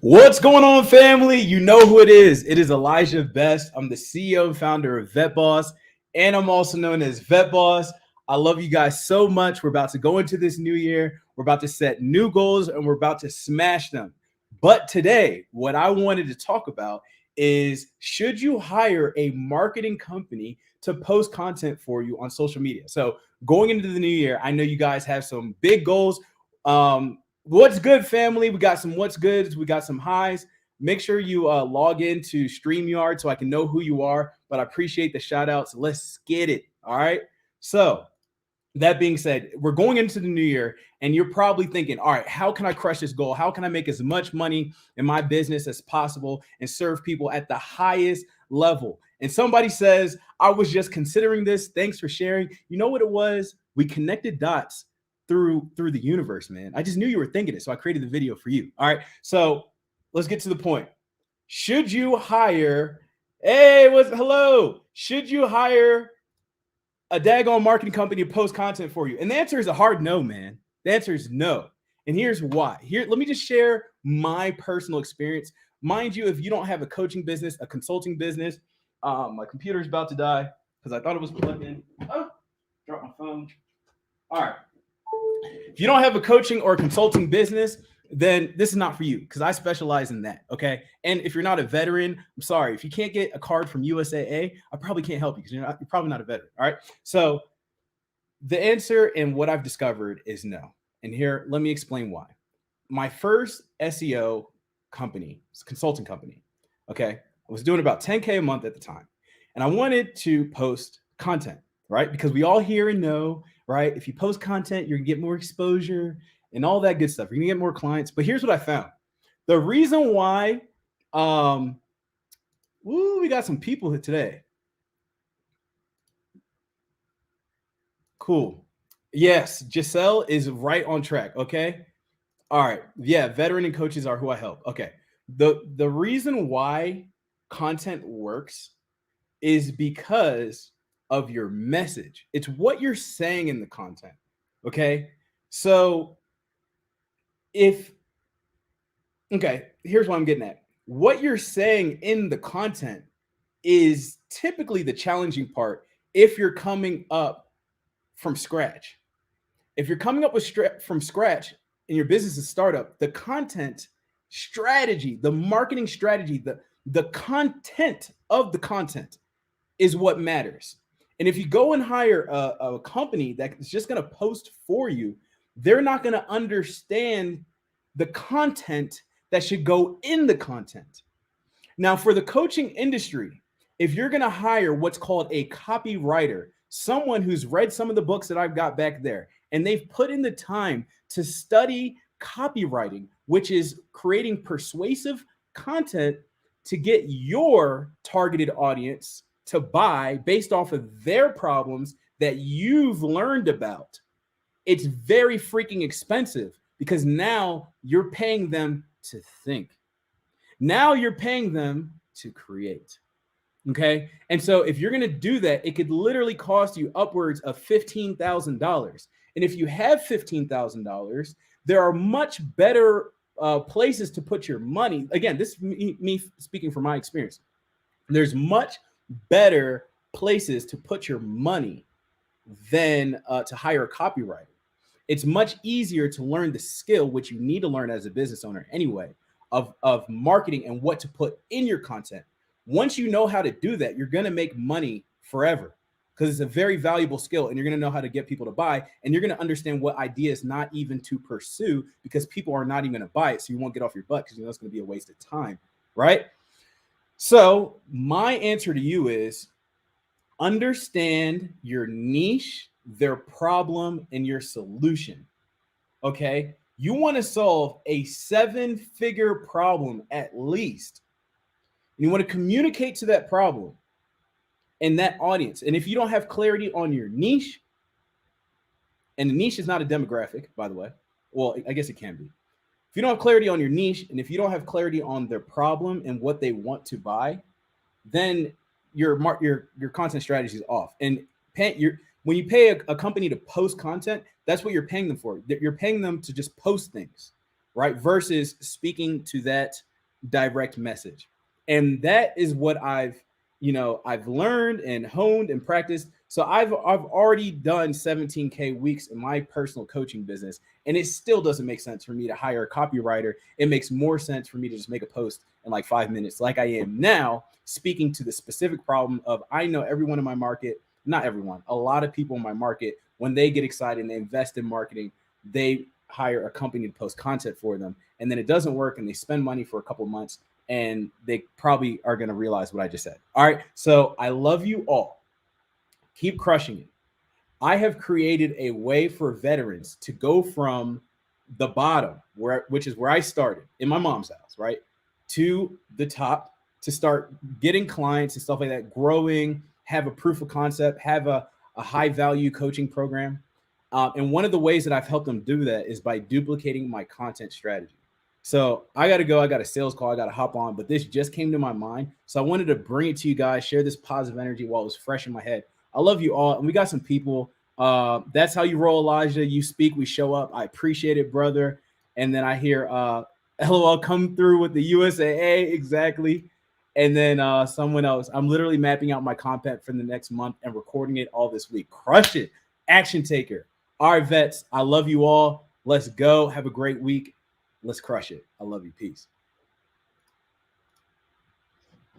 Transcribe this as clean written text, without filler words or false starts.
What's going on, family? You know who it is. It is Elijah Best. I'm the CEO and founder of Vet Boss, and I'm also known as Vet Boss. I love you guys so much. We're about to go into this new year. We're about to set new goals and we're about to smash them. But today, what I wanted to talk about is should you hire a marketing company to post content for you on social media? So, going into the new year, I know you guys have some big goals. What's good, family? We got some what's goods. We got some highs. Make sure you log into StreamYard so I can know who you are. But I appreciate the shout outs. Let's get it. All right. So, that being said, we're going into the new year and you're probably thinking, all right, how can I crush this goal? How can I make as much money in my business as possible and serve people at the highest level? And somebody says, I was just considering this. Thanks for sharing. You know what it was? We connected dots through the universe, man. I just knew you were thinking it. So I created the video for you. All right. So let's get to the point. Should you hire, hello? Should you hire a daggone marketing company to post content for you? And the answer is a hard no, man. The answer is no. And here's why. Let me just share my personal experience. Mind you, if you don't have a coaching business, a consulting business, my computer's about to die because I thought it was plugged in. Oh, dropped my phone. All right. If you don't have a coaching or consulting business, then this is not for you because I specialize in that. Okay. And if you're not a veteran, I'm sorry. If you can't get a card from USAA, I probably can't help you because you're probably not a veteran. All right. So the answer and what I've discovered is no. And here, let me explain why. My first SEO company, consulting company. Okay. I was doing about 10K a month at the time. And I wanted to post content, right? Because we all hear and know, right? If you post content, you're gonna get more exposure and all that good stuff. You're gonna get more clients. But here's what I found. The reason why, we got some people here today. Cool. Yes, Giselle is right on track. Okay. All right. Yeah, veteran and coaches are who I help. Okay. The reason why content works is because of your message. It's what you're saying in the content. Okay. So here's what I'm getting at. What you're saying in the content is typically the challenging part if you're coming up from scratch. If you're coming up from scratch and your business is startup, the content strategy, the marketing strategy, the content of the content is what matters. And if you go and hire a company that is just going to post for you, they're not going to understand the content that should go in the content. Now, for the coaching industry, if you're going to hire what's called a copywriter, someone who's read some of the books that I've got back there, and they've put in the time to study copywriting, which is creating persuasive content to get your targeted audience to buy based off of their problems that you've learned about. It's very freaking expensive because now you're paying them to think. Now you're paying them to create. Okay. And so if you're going to do that, it could literally cost you upwards of $15,000. And if you have $15,000, there are much better places to put your money. Again, this is me speaking from my experience. There's much better places to put your money than to hire a copywriter. It's much easier to learn the skill, which you need to learn as a business owner anyway, of marketing and what to put in your content. Once you know how to do that, you're going to make money forever because it's a very valuable skill and you're going to know how to get people to buy and you're going to understand what ideas not even to pursue because people are not even going to buy it. So you won't get off your butt because you know it's going to be a waste of time, right? So my answer to you is understand your niche, their problem, and your solution. Okay. You want to solve a 7-figure problem at least. And you want to communicate to that problem and that audience. And if you don't have clarity on your niche, and the niche is not a demographic, by the way. Well, I guess it can be. If you don't have clarity on your niche, and if you don't have clarity on their problem and what they want to buy, then your content strategy is off. And when you pay a company to post content, that's what you're paying them for. You're paying them to just post things, right? Versus speaking to that direct message. And that is what I've learned and honed and practiced. So I've already done 17K weeks in my personal coaching business, and it still doesn't make sense for me to hire a copywriter. It makes more sense for me to just make a post in like 5 minutes, like I am now, speaking to the specific problem of, I know everyone in my market, not everyone, a lot of people in my market, when they get excited and they invest in marketing, they hire a company to post content for them, and then it doesn't work, and they spend money for a couple months, and they probably are going to realize what I just said. All right, so I love you all. Keep crushing it. I have created a way for veterans to go from the bottom, which is where I started in my mom's house, right, to the top, to start getting clients and stuff like that, growing, have a proof of concept, have a high value coaching program. And one of the ways that I've helped them do that is by duplicating my content strategy. So I got to go. I got a sales call. I got to hop on, but this just came to my mind. So I wanted to bring it to you guys, share this positive energy while it was fresh in my head. I love you all. And we got some people. That's how you roll, Elijah. You speak, we show up. I appreciate it, brother. And then I hear LOL come through with the USAA. Exactly. And then someone else. I'm literally mapping out my content for the next month and recording it all this week. Crush it. Action taker. All right, vets. I love you all. Let's go. Have a great week. Let's crush it. I love you. Peace.